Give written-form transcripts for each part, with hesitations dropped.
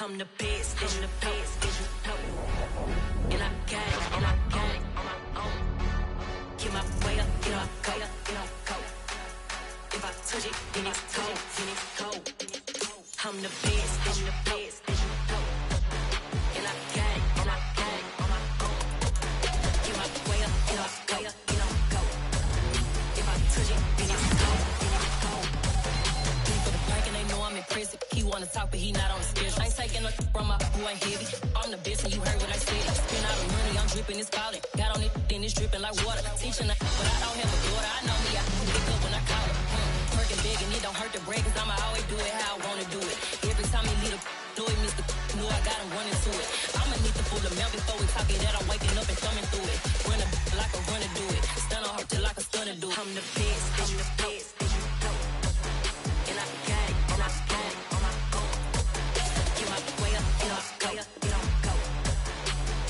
I'm the best, and the best, and you know. And I got it, and I got it on my own. Get my way up, get up, go, get up, go. If I touch it, then it's cold, then it's cold. I'm the best, and the best, and you know. And I got it, and I got it on my own. Get my way up, get up, go, get up, go. If I touch it, then it's cold, then it's cold. For the prank and they know I'm in prison. He wanna talk, but he not on the schedule. I ain't taking nothing from my boy heavy. I'm the best, and you heard what I said. Spend all the money, I'm dripping, it's falling. Got on it, then it's dripping like water. Teaching her, but I don't have a daughter. I know me, I can pick up when I call her. Working big, and it don't hurt to break, cause I'ma always do it how I wanna do it. Every time he lead a know it, Mr. Know I got him running to it. I'ma need the full amount before we talk it that I'm waking up and thumbing through it. Run a like a runner do it. Stun on her till like a stunner do it. I'm the best, I'm the best, and you know. And I got it, and I got it on my own. Get my way up, get up, go, get up, go.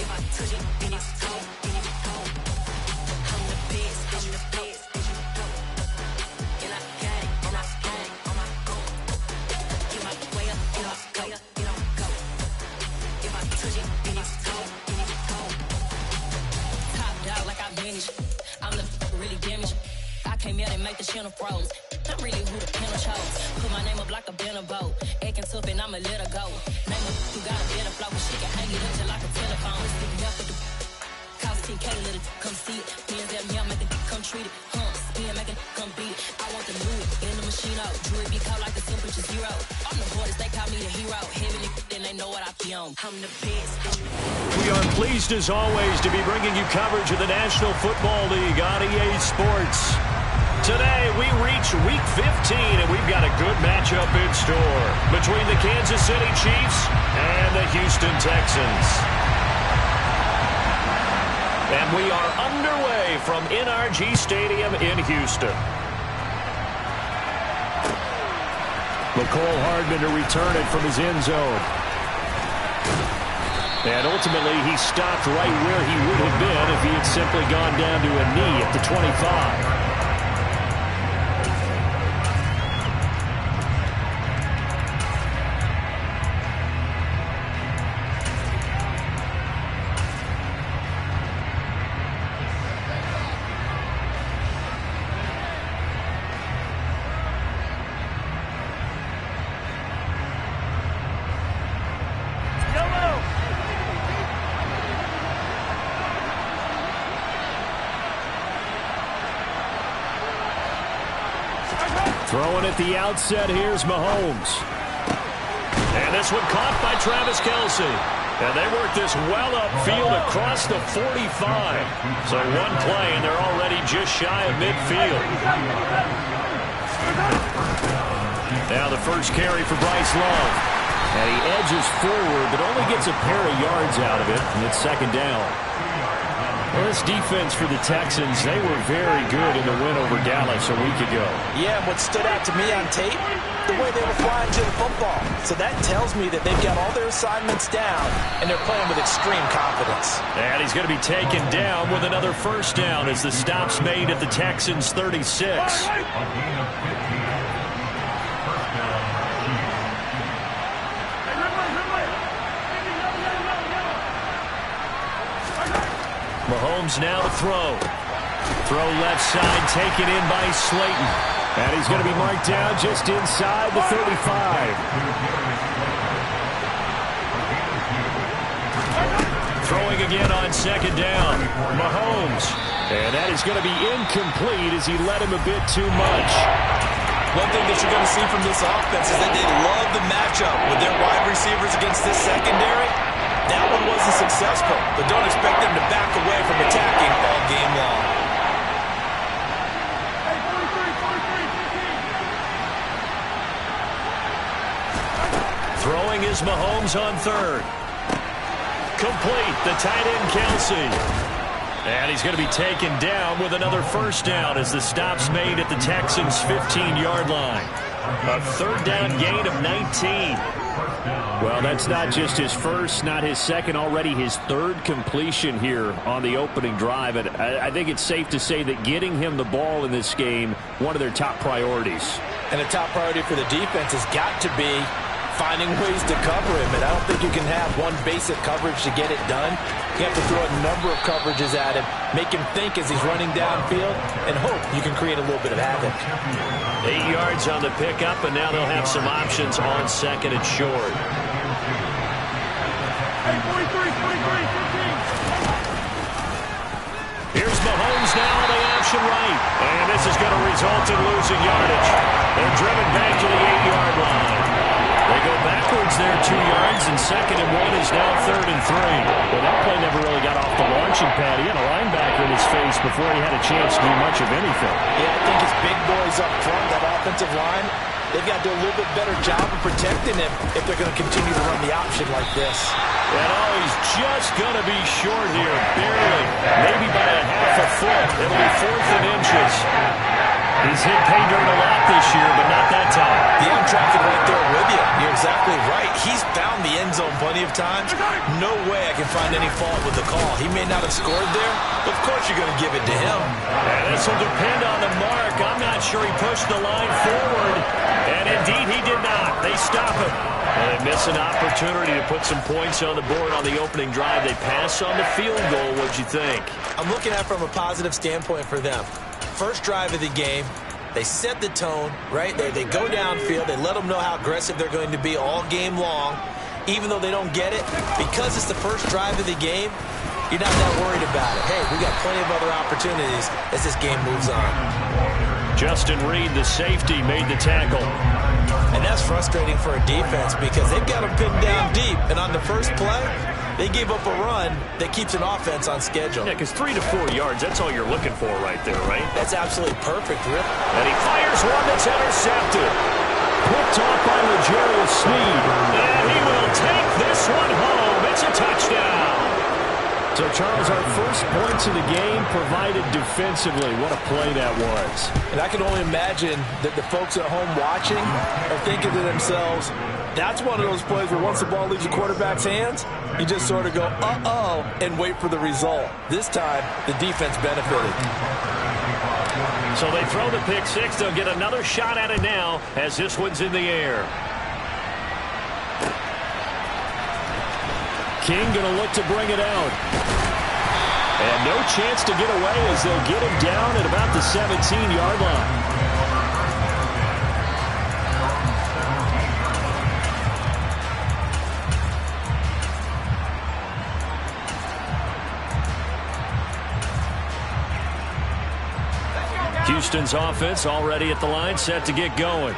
If I touch it, then it's cold, then it's cold. I'm the best, I'm the best, and you know. And I got it, and I got it on my own. Get my way up, get up, go, get up, go. If I touch it, then it's cold, then it's cold. Top dog like I manage. I'm the really damaged. I came out and make the channel froze. I'm really who the panel chose. Put my name up like a banner boat. Acting tough and I'ma let her go. Name her who got a better flow, but she can hang it up just like a telephone. Sticking up with the cost 10K, let it come see it. Hands at me, I make it come treat it. Spin, make it come beat it. I want the new in the machine out. Jewelry be caught like the temperature zero. I'm the hardest, they call me the hero. Heaven, then they know what I be on. I'm the best. We are pleased as always to be bringing you coverage of the National Football League on EA Sports. Today, we reach Week 15, and we've got a good matchup in store between the Kansas City Chiefs and the Houston Texans. And we are underway from NRG Stadium in Houston. McCole Hardman to return it from his end zone. And ultimately, he stopped right where he would have been if he had simply gone down to a knee at the 25. Throwing at the outset, here's Mahomes. And this one caught by Travis Kelce. And they work this well upfield across the 45. So one play, and they're already just shy of midfield. Now the first carry for Bryce Love. And he edges forward, but only gets a pair of yards out of it, and it's second down. Well, this defense for the Texans, they were very good in the win over Dallas a week ago. Yeah, and what stood out to me on tape, the way they were flying to the football. So that tells me that they've got all their assignments down, and they're playing with extreme confidence. And he's going to be taken down with another first down as the stop's made at the Texans' 36. Mahomes now to throw. Throw left side, taken in by Slayton. And he's going to be marked down just inside the 35. Throwing again on second down. Mahomes. And that is going to be incomplete as he led him a bit too much. One thing that you're going to see from this offense is that they love the matchup with their wide receivers against this secondary. That one wasn't successful, but don't expect them to back away from attacking all game long. Throwing is Mahomes on third. Complete, the tight end Kelce. And he's going to be taken down with another first down as the stop's made at the Texans' 15-yard line. A third down gain of 19. Well, that's not just his first, not his second, already his third completion here on the opening drive. And I think it's safe to say that getting him the ball in this game, one of their top priorities. And the top priority for the defense has got to be finding ways to cover him. And I don't think you can have one basic coverage to get it done. You have to throw a number of coverages at him, make him think as he's running downfield, and hope you can create a little bit of havoc. 8 yards on the pickup, and now they'll have some options on second and short. Here's Mahomes now on the option right. And this is going to result in losing yardage. They're driven back to the 8-yard line. They go backwards there 2 yards, and second and 1 is now third and 3. Well, that play never really got off the launching pad. He had a linebacker in his face before he had a chance to do much of anything. Yeah, I think his big boys up front, that offensive line, they've got to do a little bit better job of protecting him if they're going to continue to run the option like this. And he's just going to be short here, barely. Maybe by a half a foot. It'll be 4th and inches. He's hit pay dirt a lot this year, but not that time. Yeah, I'm tracking right there with you. You're exactly right. He's found the end zone plenty of times. No way I can find any fault with the call. He may not have scored there, but of course you're going to give it to him. And this will depend on the mark. I'm not sure he pushed the line forward. And indeed, he did not. They stop him. And they miss an opportunity to put some points on the board on the opening drive. They pass on the field goal. What'd you think? I'm looking at it from a positive standpoint for them. First drive of the game, they set the tone, right? They go downfield. They let them know how aggressive they're going to be all game long. Even though they don't get it, because it's the first drive of the game, you're not that worried about it. Hey, we got plenty of other opportunities as this game moves on. Justin Reed, the safety, made the tackle. And that's frustrating for a defense because they've got them pinned down deep. And on the first play, they gave up a run that keeps an offense on schedule. Yeah, because 3 to 4 yards, that's all you're looking for right there, right? That's absolutely perfect, really. And he fires one that's intercepted. Picked off by L'Jarius Sneed. And he will take this one home. It's a touchdown. So, Charles, our first points of the game provided defensively. What a play that was. And I can only imagine that the folks at home watching are thinking to themselves, that's one of those plays where once the ball leaves the quarterback's hands, you just sort of go, uh-oh, and wait for the result. This time, the defense benefited. So they throw the pick six. They'll get another shot at it now as this one's in the air. King going to look to bring it out. And no chance to get away as they'll get him down at about the 17-yard line. Houston's offense already at the line, set to get going.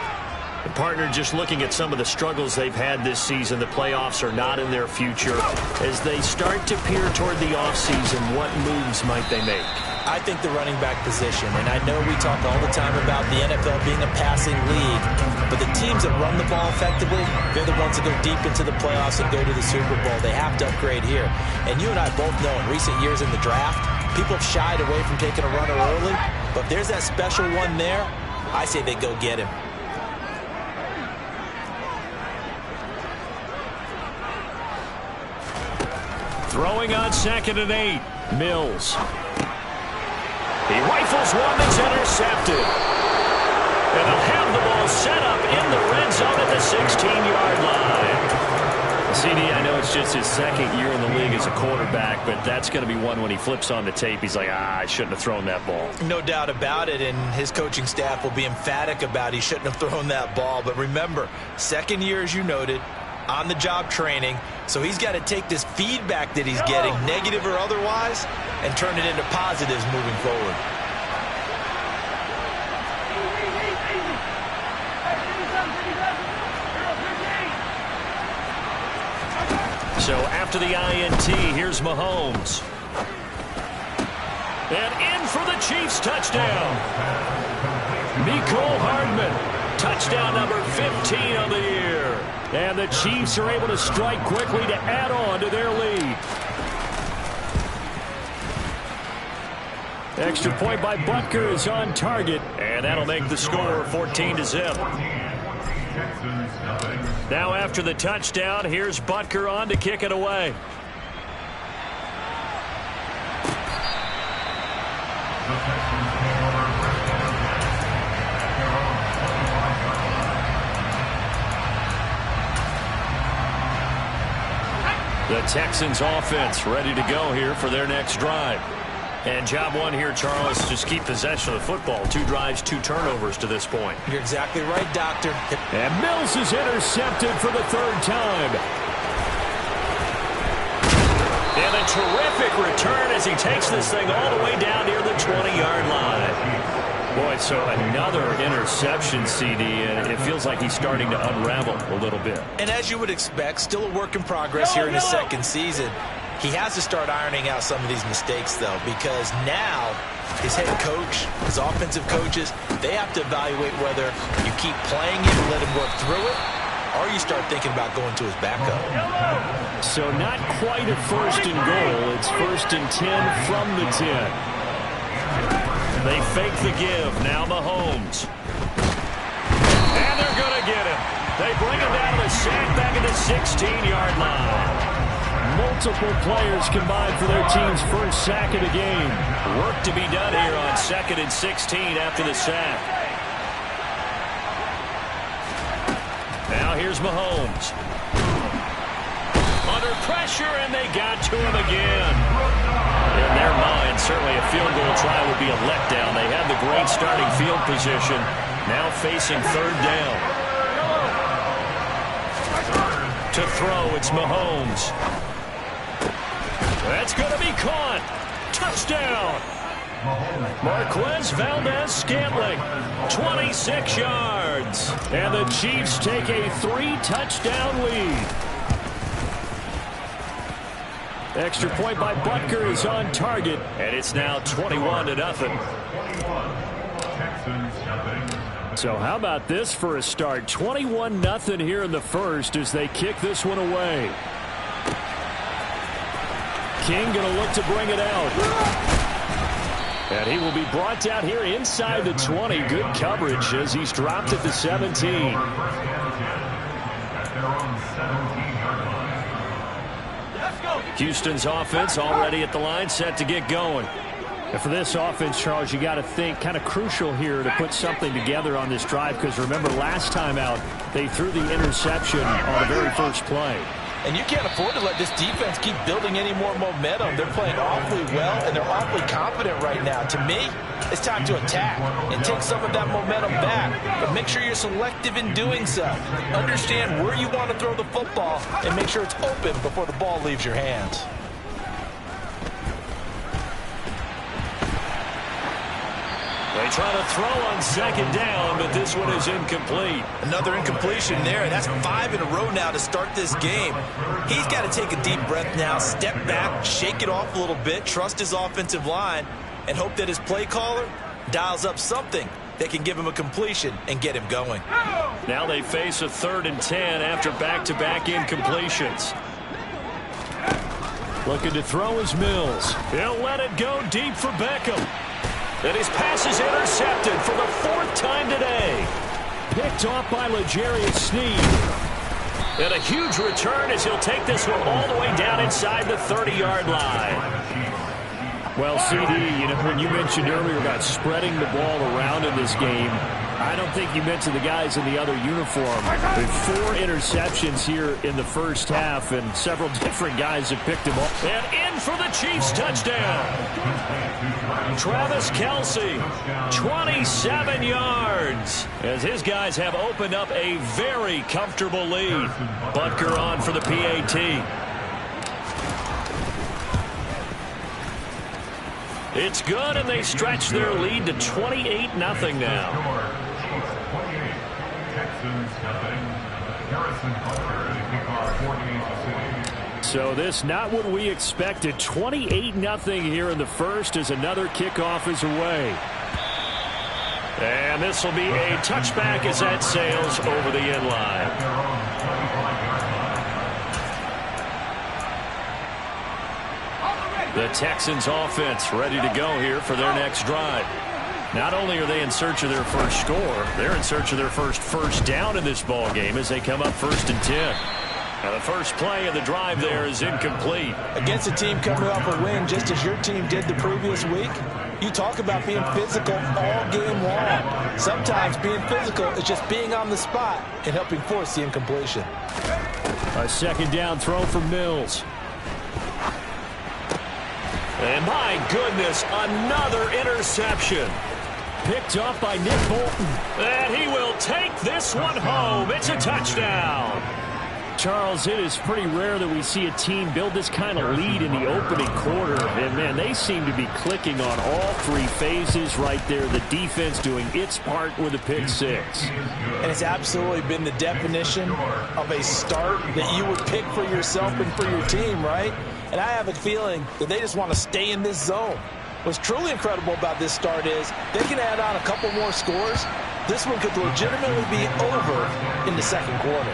The partner just looking at some of the struggles they've had this season. The playoffs are not in their future. As they start to peer toward the offseason, what moves might they make? I think the running back position, and I know we talk all the time about the NFL being a passing league, but the teams that run the ball effectively, they're the ones that go deep into the playoffs and go to the Super Bowl. They have to upgrade here. And you and I both know in recent years in the draft, people have shied away from taking a runner early, but if there's that special one there, I say they go get him. Throwing on 2nd and 8. Mills. He rifles one that's intercepted. And they'll have the ball set up in the red zone at the 16-yard line. CD, I know it's just his second year in the league as a quarterback, but that's going to be one when he flips on the tape. He's like, I shouldn't have thrown that ball. No doubt about it, and his coaching staff will be emphatic about he shouldn't have thrown that ball. But remember, second year, as you noted, on-the-job training, so he's got to take this feedback that he's getting, negative or otherwise, and turn it into positives moving forward. So after the INT, here's Mahomes. And in for the Chiefs touchdown. Mecole Hardman, touchdown number 15 of the year. And the Chiefs are able to strike quickly to add on to their lead. Extra point by Butker is on target, and that'll make the score 14-0. Now after the touchdown, here's Butker on to kick it away. The Texans offense ready to go here for their next drive. And job one here, Charles, just keep possession of the football. 2 drives, 2 turnovers to this point. You're exactly right, Doctor. And Mills is intercepted for the 3rd time. And a terrific return as he takes this thing all the way down near the 20-yard line. Boy, so another interception, CD, and it feels like he's starting to unravel a little bit. And as you would expect, still a work in progress here in his 2nd season. He has to start ironing out some of these mistakes, though, because now his head coach, his offensive coaches, they have to evaluate whether you keep playing him and let him work through it, or you start thinking about going to his backup. So not quite a 1st and goal. It's 1st and 10 from the 10. They fake the give. Now Mahomes. And they're going to get him. They bring him down to the sack back at the 16-yard line. Multiple players combined for their team's 1st sack of the game. Work to be done here on 2nd and 16 after the sack. Now here's Mahomes. Under pressure, and they got to him again. In their mind, certainly a field goal try would be a letdown. They had the great starting field position, now facing 3rd down. To throw, it's Mahomes. That's going to be caught. Touchdown. Marquez Valdez-Scantling, 26 yards. And the Chiefs take a 3-touchdown lead. Extra point by Butker is on target. And it's now 21-0. So how about this for a start? 21-0 here in the 1st as they kick this one away. King going to look to bring it out. And he will be brought down here inside the 20. Good coverage as he's dropped at the 17. Houston's offense already at the line, set to get going. And for this offense, Charles, you got to think kind of crucial here to put something together on this drive, because remember last time out they threw the interception on the very 1st play. And you can't afford to let this defense keep building any more momentum. They're playing awfully well, and they're awfully confident right now. To me, it's time to attack and take some of that momentum back. But make sure you're selective in doing so. Understand where you want to throw the football and make sure it's open before the ball leaves your hands. They try to throw on 2nd down, but this one is incomplete. Another incompletion there. That's 5 in a row now to start this game. He's got to take a deep breath now, step back, shake it off a little bit, trust his offensive line, and hope that his play caller dials up something that can give him a completion and get him going. Now they face a 3rd and 10 after back-to-back incompletions. Looking to throw is Mills. He'll let it go deep for Beckham. And his pass is intercepted for the 4th time today. Picked off by L'Jarius Sneed. And a huge return as he'll take this one all the way down inside the 30-yard line. Well, CD, you know, when you mentioned earlier about spreading the ball around in this game, I don't think you mentioned the guys in the other uniform. With 4 interceptions here in the 1st half, and several different guys have picked him up. And in for the Chiefs touchdown. Travis Kelce, 27 yards, as his guys have opened up a very comfortable lead. Butker on for the PAT. It's good, and they stretch their lead to 28-0 now. So this not what we expected. 28-0 here in the 1st as another kickoff is away. And this will be a touchback as that sails over the end line. The Texans offense ready to go here for their next drive. Not only are they in search of their first score, they're in search of their first down in this ball game as they come up 1st and 10. Now the first play of the drive there is incomplete. Against a team coming off a win just as your team did the previous week, you talk about being physical all game long. Sometimes being physical is just being on the spot and helping force the incompletion. A 2nd down throw for Mills. And my goodness, another interception. Picked up by Nick Bolton. And he will take this one home. It's a touchdown. Charles, it is pretty rare that we see a team build this kind of lead in the opening quarter. And, man, they seem to be clicking on all three phases right there. The defense doing its part with a pick six. And it's absolutely been the definition of a start that you would pick for yourself and for your team, right? And I have a feeling that they just want to stay in this zone. What's truly incredible about this start is they can add on a couple more scores. This one could legitimately be over in the second quarter.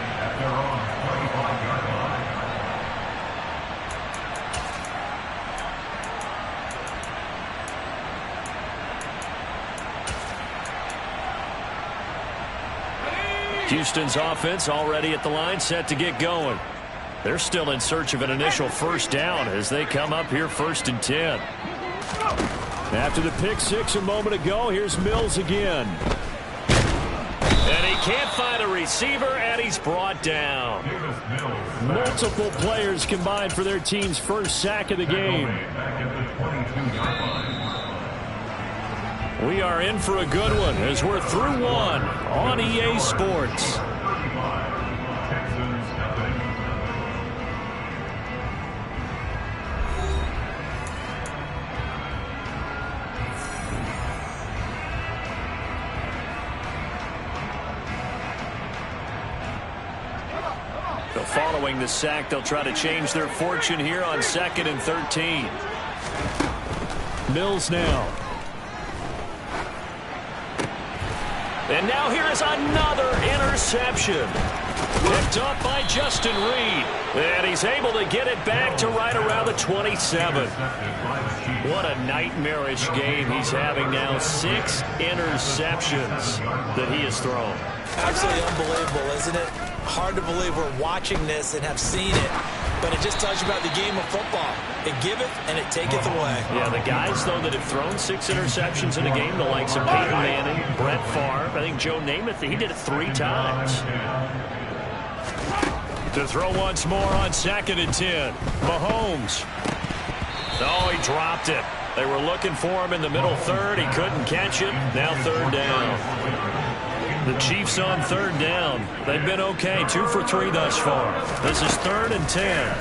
Houston's offense already at the line, set to get going. They're still in search of an initial first down as they come up here 1st and 10. After the pick six a moment ago, here's Mills again. And he can't find a receiver, and he's brought down. Multiple players combined for their team's first sack of the game. We are in for a good one as we're through one on EA Sports. Following the sack, they'll try to change their fortune here on 2nd and 13. Mills now. And now here is another interception. Picked up by Justin Reed. And he's able to get it back to right around the 27. What a nightmarish game he's having now. 6 interceptions that he has thrown. Absolutely unbelievable, isn't it? Hard to believe we're watching this and have seen it, but it just tells you about the game of football. It giveth and it taketh away. Yeah, the guys, though, that have thrown 6 interceptions in a game, the likes of Peyton Manning, Brett Favre, I think Joe Namath, he did it 3 times. To throw once more on 2nd and 10. Mahomes. Oh, he dropped it. They were looking for him in the middle third. He couldn't catch it. Now 3rd down. The Chiefs on 3rd down. They've been okay. 2 for 3 thus far. This is 3rd and 10.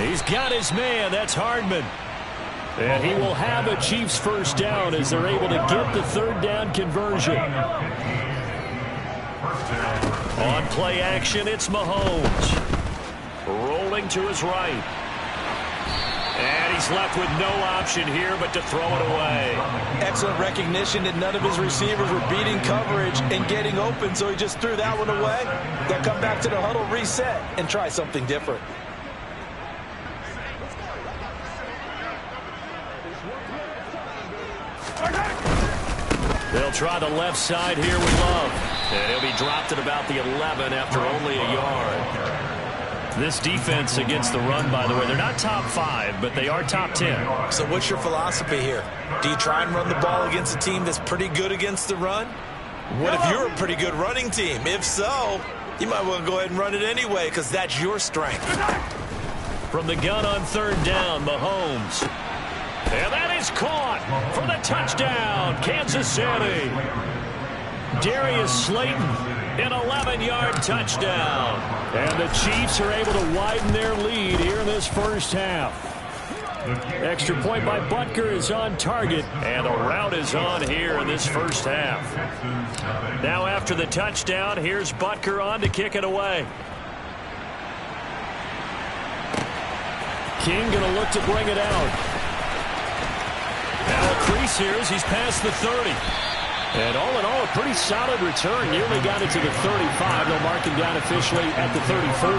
He's got his man. That's Hardman. And he will have a Chiefs first down as they're able to get the 3rd down conversion. On play action, it's Mahomes. Rolling to his right. And he's left with no option here but to throw it away. Excellent recognition that none of his receivers were beating coverage and getting open, so he just threw that one away. They'll come back to the huddle, reset, and try something different. They'll try the left side here with Love. And he'll be dropped at about the 11 after only a yard. This defense against the run, by the way, they're not top 5, but they are top 10. So what's your philosophy here? Do you try and run the ball against a team that's pretty good against the run? What if you're a pretty good running team? If so, you might want to go ahead and run it anyway because that's your strength. From the gun on 3rd down, Mahomes. And that is caught for the touchdown, Kansas City. Darius Slayton, an 11-yard touchdown. And the Chiefs are able to widen their lead here in this first half. Extra point by Butker is on target. And the route is on here in this first half. Now after the touchdown, here's Butker on to kick it away. King going to look to bring it out. Now a crease here as he's past the 30. And all in all, a pretty solid return. Nearly got it to the 35. They'll mark him down officially at the 34.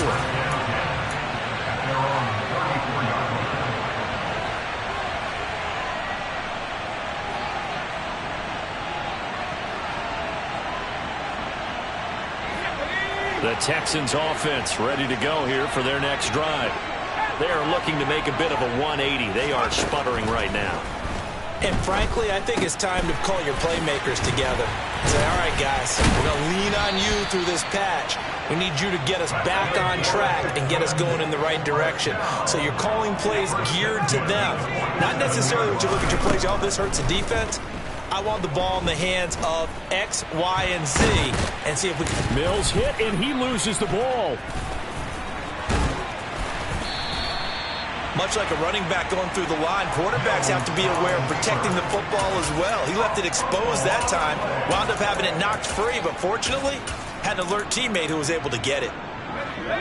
The Texans offense ready to go here for their next drive. They are looking to make a bit of a 180. They are sputtering right now. And frankly, I think it's time to call your playmakers together. Say, all right, guys, we're going to lean on you through this patch. We need you to get us back on track and get us going in the right direction. So you're calling plays geared to them. Not necessarily when you look at your plays, oh, this hurts the defense. I want the ball in the hands of X, Y, and Z and see if we can. Mills hit, and he loses the ball. Much like a running back going through the line, quarterbacks have to be aware of protecting the football as well. He left it exposed that time, wound up having it knocked free, but fortunately, had an alert teammate who was able to get it.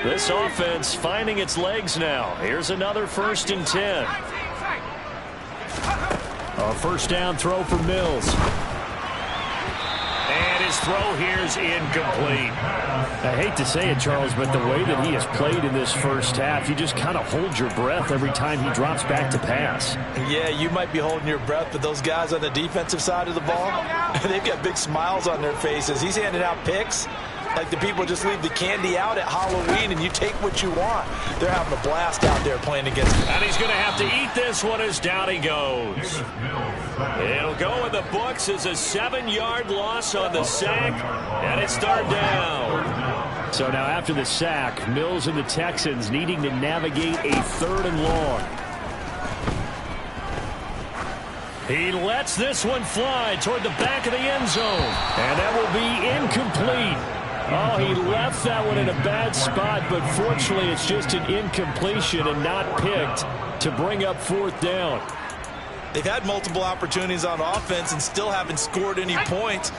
This offense finding its legs now. Here's another 1st and 10. A first down throw for Mills. And his throw here is incomplete. I hate to say it, Charles, but the way that he has played in this first half, you just kind of hold your breath every time he drops back to pass. Yeah, you might be holding your breath, but those guys on the defensive side of the ball, they've got big smiles on their faces. He's handing out picks like the people just leave the candy out at Halloween and you take what you want. They're having a blast out there playing against him. And he's going to have to eat this one as down he goes. It'll go in the books as a 7-yard loss on the sack, and it's 3rd down. So now after the sack, Mills and the Texans needing to navigate a 3rd and long. He lets this one fly toward the back of the end zone, and that will be incomplete. Oh, he left that one in a bad spot, but fortunately it's just an incompletion and not picked to bring up 4th down. They've had multiple opportunities on offense and still haven't scored any points.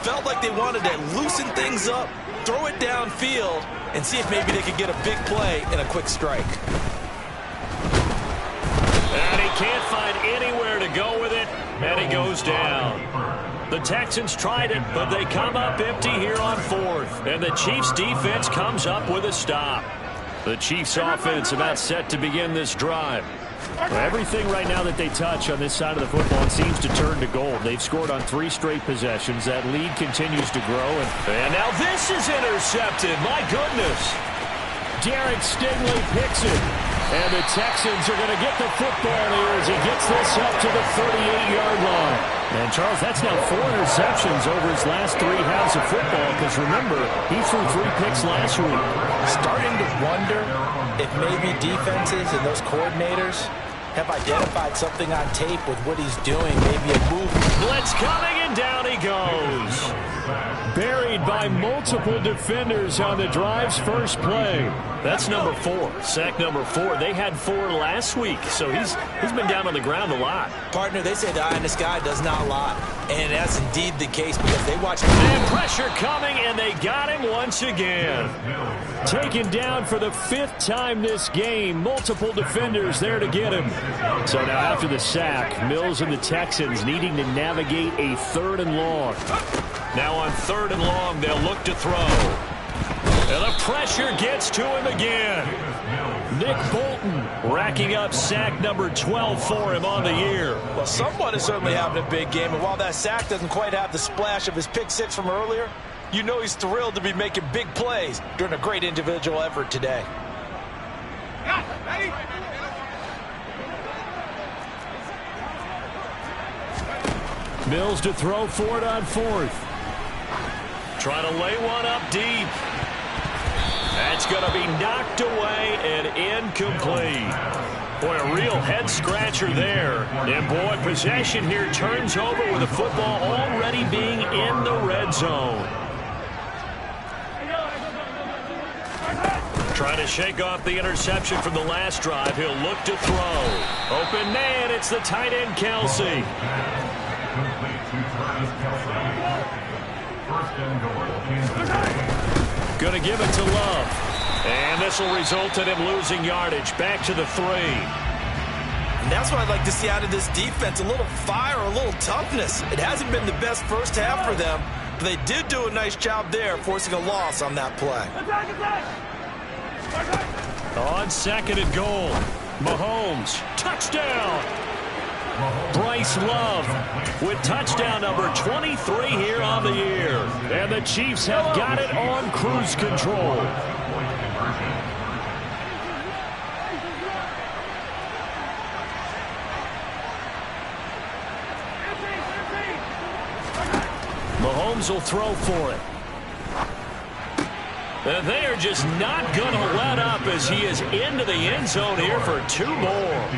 Felt like they wanted to loosen things up, throw it downfield, and see if maybe they could get a big play and a quick strike. And he can't find anywhere to go with it, and he goes down. The Texans tried it, but they come up empty here on 4th, and the Chiefs' defense comes up with a stop. The Chiefs' offense about set to begin this drive. Well, everything right now that they touch on this side of the football seems to turn to gold. They've scored on 3 straight possessions. That lead continues to grow. And now this is intercepted. My goodness. Derek Stingley picks it. And the Texans are going to get the football here as he gets this up to the 38-yard line. And, Charles, that's now 4 interceptions over his last 3 halves of football because, remember, he threw 3 picks last week. Starting to wonder if maybe defenses and those coordinators have identified something on tape with what he's doing, maybe a move. Blitz coming, and down he goes. Buried by multiple defenders on the drive's first play. That's number 4, sack number 4. They had 4 last week, so he's been down on the ground a lot. Partner, they say the eye in the sky does not lie, and that's indeed the case because they watch. And pressure coming, and they got him once again. Taken down for the 5th time this game. Multiple defenders there to get him. So now after the sack, Mills and the Texans needing to navigate a 3rd and long. Now on 3rd and long, they'll look to throw. And the pressure gets to him again. Nick Bolton racking up sack number 12 for him on the year. Well, someone is certainly having a big game, and while that sack doesn't quite have the splash of his pick 6 from earlier, you know he's thrilled to be making big plays during a great individual effort today. Mills to throw for it on 4th. Trying to lay one up deep. That's going to be knocked away and incomplete. Boy, a real head-scratcher there. And, boy, possession here turns over with the football already being in the red zone. Trying to shake off the interception from the last drive. He'll look to throw. Open man, it's the tight end, Kelsey. Going to give it to Love. And this will result in him losing yardage. Back to the 3. And that's what I'd like to see out of this defense. A little fire, a little toughness. It hasn't been the best first half for them, but they did do a nice job there, forcing a loss on that play. On 2nd and goal. Mahomes. Touchdown. Bryce Love with touchdown number 23 here on the year. And the Chiefs have got it on cruise control. Mahomes will throw for it. And they are just not going to let up as he is into the end zone here for 2 more.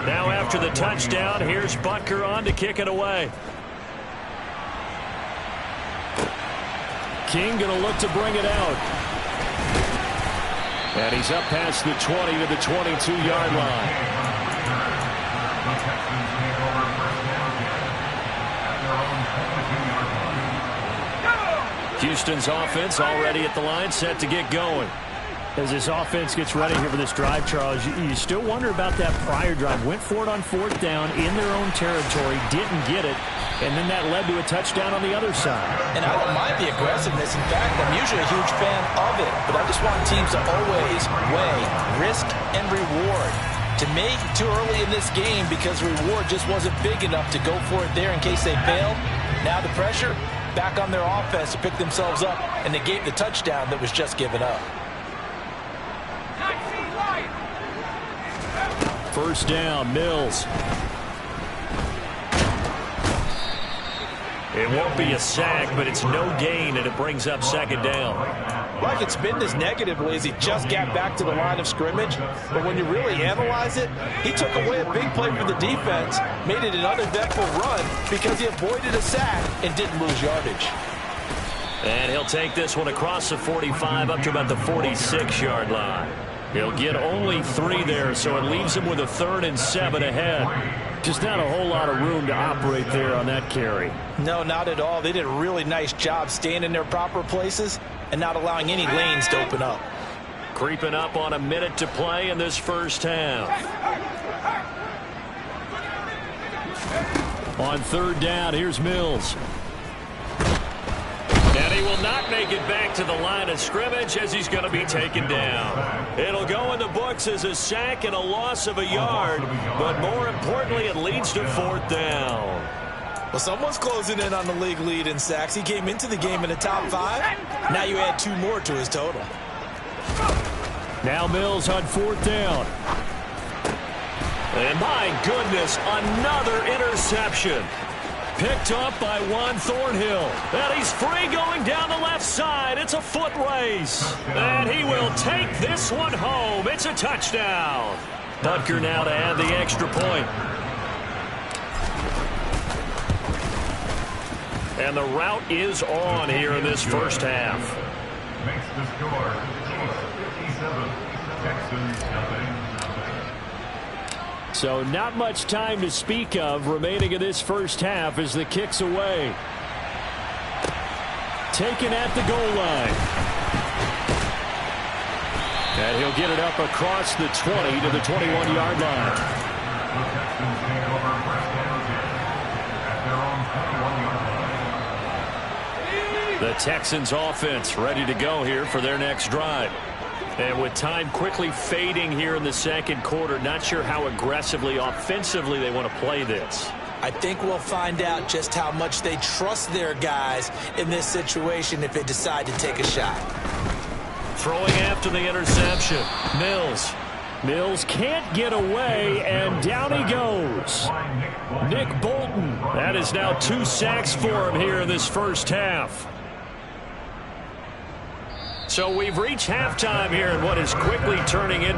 Now after the touchdown, here's Butker on to kick it away. King going to look to bring it out. And he's up past the 20 to the 22-yard line. Houston's offense already at the line, set to get going. As this offense gets ready here for this drive, Charles, you still wonder about that prior drive. Went for it on 4th down in their own territory, didn't get it, and then that led to a touchdown on the other side. And I don't mind the aggressiveness. In fact, I'm usually a huge fan of it, but I just want teams to always weigh risk and reward. To me, too early in this game because reward just wasn't big enough to go for it there in case they failed. Now the pressure back on their offense to pick themselves up and negate the touchdown that was just given up. First down, Mills. It won't be a sack, but it's no gain, and it brings up 2nd down. Like it's been as negatively as he just got back to the line of scrimmage, but when you really analyze it, he took away a big play for the defense, made it an uneventful run because he avoided a sack and didn't lose yardage. And he'll take this one across the 45 up to about the 46-yard line. He'll get only 3 there, so it leaves him with a 3rd and 7 ahead. Just not a whole lot of room to operate there on that carry. No, not at all. They did a really nice job staying in their proper places and not allowing any lanes to open up. Creeping up on a minute to play in this first half. On 3rd down, here's Mills. And he will not make it back to the line of scrimmage as he's going to be taken down. It'll go in the books as a sack and a loss of a yard, but more importantly, it leads to 4th down. Well, someone's closing in on the league lead in sacks. He came into the game in the top 5. Now you add 2 more to his total. Now Mills on 4th down. And my goodness, another interception. Picked up by Juan Thornhill. And he's free going down the left side. It's a foot race. And he will take this one home. It's a touchdown. Butker now to add the extra point. And the route is on here in this first half. Makes the score Chiefs 57, Texans nothing. So not much time to speak of remaining in this first half as the kick's away. Taken at the goal line. And he'll get it up across the 20 to the 21-yard line. The Texans take over first down at their own 21-yard line. The Texans offense ready to go here for their next drive. And with time quickly fading here in the 2nd quarter, not sure how aggressively, offensively they want to play this. I think we'll find out just how much they trust their guys in this situation if they decide to take a shot. Throwing after the interception, Mills. Mills can't get away, and down he goes. Nick Bolton. That is now 2 sacks for him here in this first half. So we've reached halftime here in what is quickly turning into